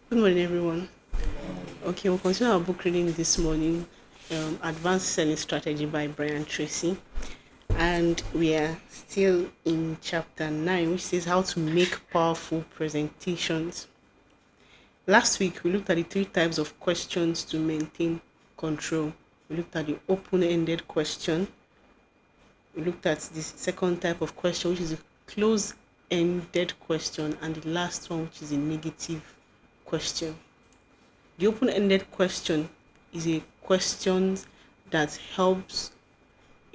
Good morning, everyone. Okay, we'll continue our book reading this morning, Advanced Selling Strategy by Bria Tracy. And we are still in chapter 9, which says how to make powerful presentations. Last week, we looked at the three types of questions to maintain control. We looked at the open ended question. We looked at the second type of question, which is a close ended question, and the last one, which is a negative question. The open-ended question is a question that helps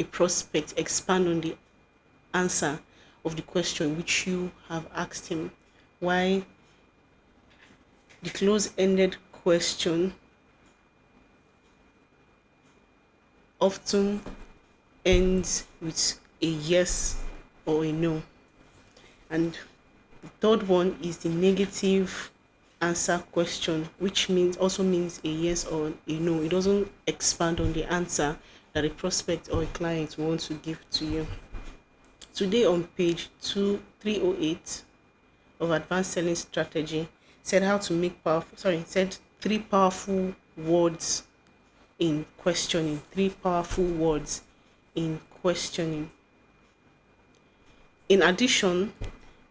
a prospect expand on the answer of the question which you have asked him. Why the close-ended question often ends with a yes or a no. And the third one is the negative answer question, which means a yes or a no. It doesn't expand on the answer that a prospect or a client wants to give to you. Today on page 308 of Advanced Selling Strategy said how to make said three powerful words in questioning. Three powerful words in questioning. In addition,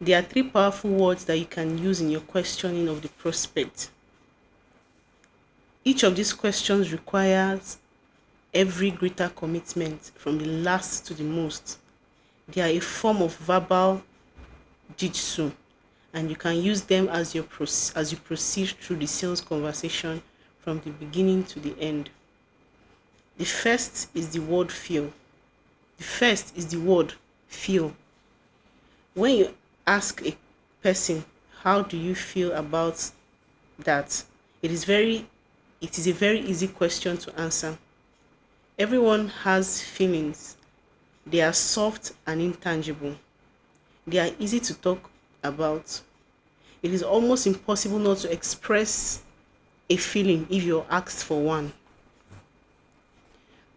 there are three powerful words that you can use in your questioning of the prospect. Each of these questions requires every greater commitment from the last to the most. They are a form of verbal jitsu, and you can use them as you proceed through the sales conversation from the beginning to the end. The first is the word feel. When you ask a person, how do you feel about that? It is a very easy question to answer. Everyone has feelings. They are soft and intangible. They are easy to talk about. It is almost impossible not to express a feeling if you're asked for one.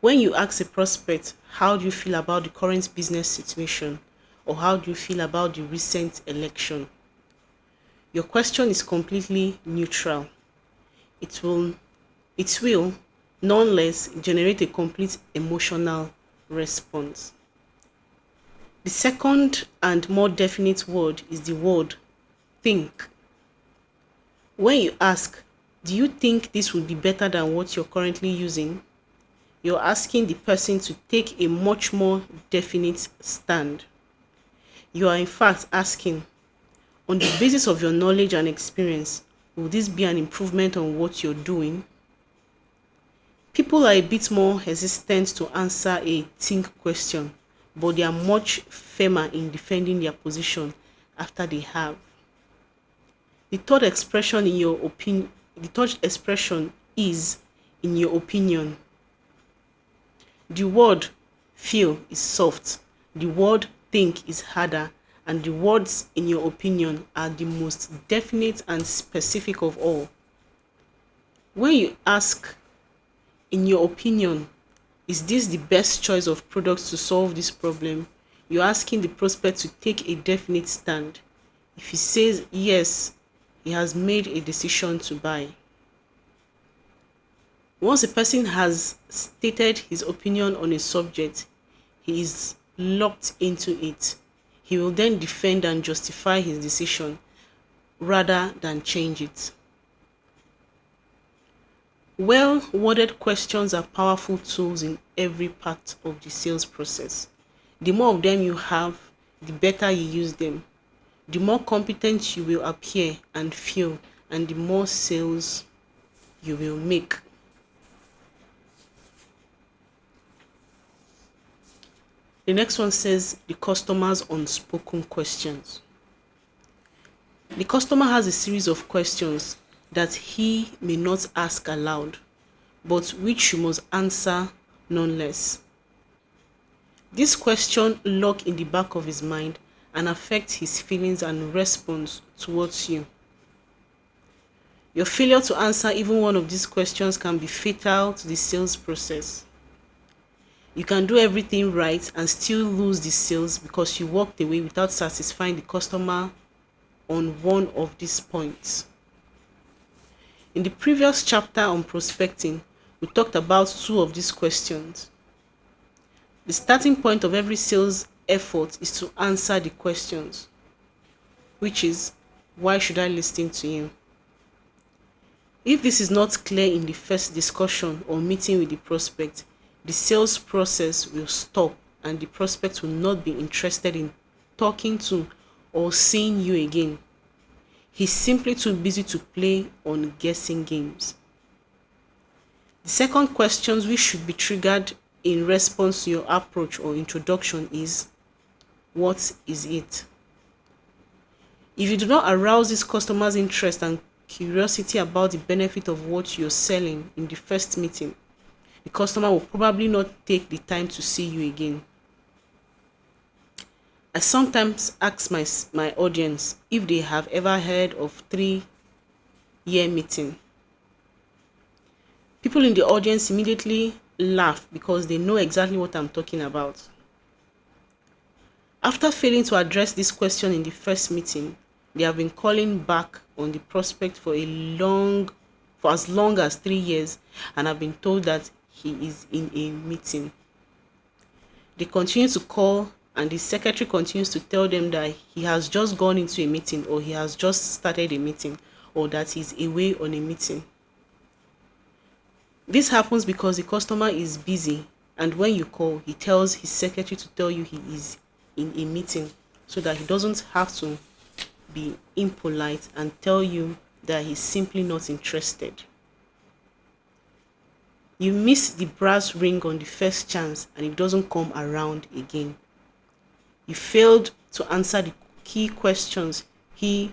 When you ask a prospect, how do you feel about the current business situation? Or how do you feel about the recent election? Your question is completely neutral. It will nonetheless generate a complete emotional response. The second and more definite word is the word think. When you ask, do you think this would be better than what you're currently using? You're asking the person to take a much more definite stand. You are in fact asking, on the basis of your knowledge and experience, will this be an improvement on what you're doing? People are a bit more hesitant to answer a think question, but they are much firmer in defending their position after they have. The third expression is in your opinion. The word feel is soft, the word think is harder, and the words in your opinion are the most definite and specific of all. When you ask, in your opinion, is this the best choice of products to solve this problem? You're asking the prospect to take a definite stand. If he says yes, he has made a decision to buy. Once a person has stated his opinion on a subject, he is locked into it. He will then defend and justify his decision rather than change it. Well-worded questions are powerful tools in every part of the sales process. The more of them you have, the better you use them. The more competent you will appear and feel, and the more sales you will make. The next one says the customer's unspoken questions. The customer has a series of questions that he may not ask aloud, but which you must answer nonetheless. This question lurk in the back of his mind and affect his feelings and response towards you. Your failure to answer even one of these questions can be fatal to the sales process. You can do everything right and still lose the sales because you walked away without satisfying the customer on one of these points. In the previous chapter on prospecting, we talked about two of these questions. The starting point of every sales effort is to answer the questions, which is, why should I listen to you? If this is not clear in the first discussion or meeting with the prospect, the sales process will stop and the prospect will not be interested in talking to or seeing you again. He's simply too busy to play on guessing games. The second question which should be triggered in response to your approach or introduction is, what is it? If you do not arouse this customer's interest and curiosity about the benefit of what you're selling in the first meeting, the customer will probably not take the time to see you again. I sometimes ask my audience if they have ever heard of 3-year meeting. People in the audience immediately laugh because they know exactly what I'm talking about. After failing to address this question in the first meeting, they have been calling back on the prospect for as long as 3 years and have been told that he is in a meeting. They continue to call and the secretary continues to tell them that he has just gone into a meeting or he has just started a meeting or that he's away on a meeting. This happens because the customer is busy and when you call, he tells his secretary to tell you he is in a meeting so that he doesn't have to be impolite and tell you that he's simply not interested. You miss the brass ring on the first chance and it doesn't come around again. You failed to answer the key questions, he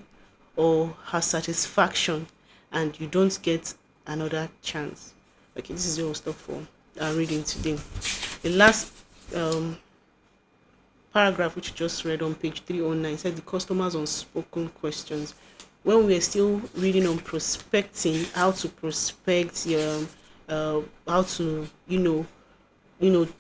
or her satisfaction, and you don't get another chance. Okay, this is your stuff for our reading today. The last paragraph which you just read on page 309 said the customer's unspoken questions. When we are still reading on prospecting, how to prospect, how to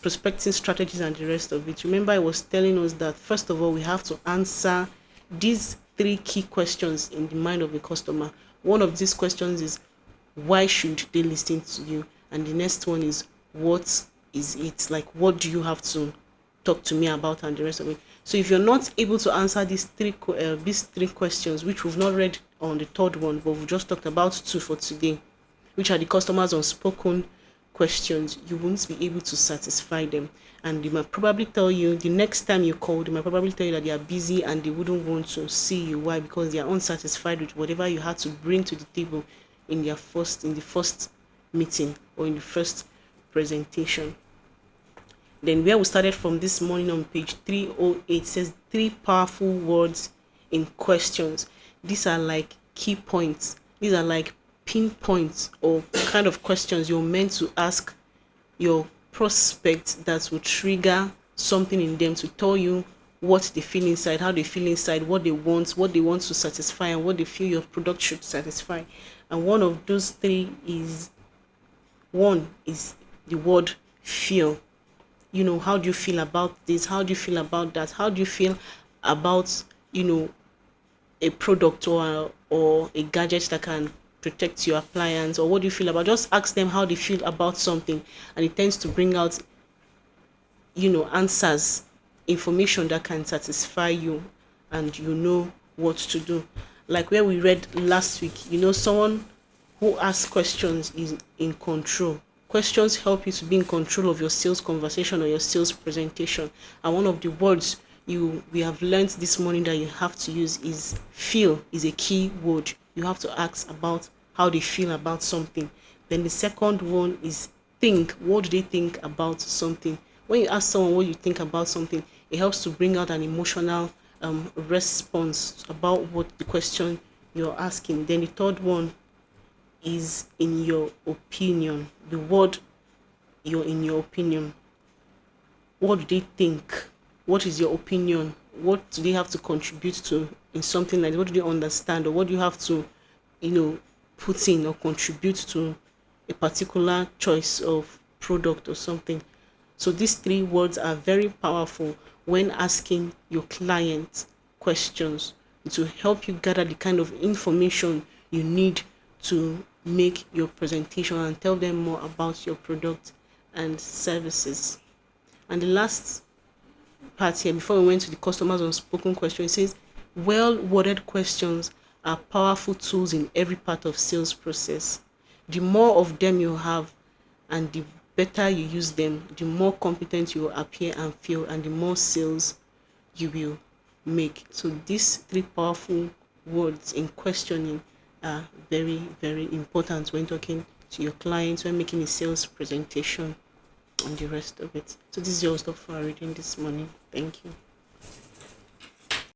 prospecting strategies and the rest of it. Remember, I was telling us that first of all we have to answer these 3 key questions in the mind of the customer. One of these questions is, why should they listen to you? And the next one is, what is it? Like, what do you have to talk to me about and the rest of it? So if you're not able to answer these three questions, which we've not read on the third one, but we've just talked about 2 for today, which are the customers' unspoken questions, you won't be able to satisfy them. And they might probably tell you the next time you call, they might probably tell you that they are busy and they wouldn't want to see you. Why? Because they are unsatisfied with whatever you had to bring to the table in the first meeting or in the first presentation. Then where we started from this morning on page 308 says 3 powerful words in questions. These are like key points. These are like pinpoints or kind of questions you're meant to ask your prospect that will trigger something in them to tell you what they feel inside, how they feel inside, what they want to satisfy, and what they feel your product should satisfy. And one of those 3 is the word feel. How do you feel about this? How do you feel about that? How do you feel about a product or a gadget that can protect your appliance? Or what do you feel about? Just ask them how they feel about something, and it tends to bring out answers, information that can satisfy you, and you know what to do. Like where we read last week, someone who asks questions is in control. Questions help you to be in control of your sales conversation or your sales presentation. And one of the words we have learned this morning that you have to use is feel. Is a key word. You have to ask about how they feel about something. Then the second one is think. What do they think about something? When you ask someone what you think about something, it helps to bring out an emotional response about what the question you're asking. Then the third one is in your opinion. The word you're in your opinion. What do they think? What is your opinion? What do they have to contribute to in something like that? What do they understand? Or what do you have to, put in or contribute to a particular choice of product or something? So these 3 words are very powerful when asking your client questions to help you gather the kind of information you need to make your presentation and tell them more about your product and services. And the last part here, before we went to the customers unspoken question, it says well worded questions are powerful tools in every part of sales process. The more of them you have and the better you use them, the more competent you will appear and feel, and the more sales you will make. So these three powerful words in questioning are very, very important when talking to your clients, when making a sales presentation, and the rest of it. So this is your stuff for our reading this morning. Thank you.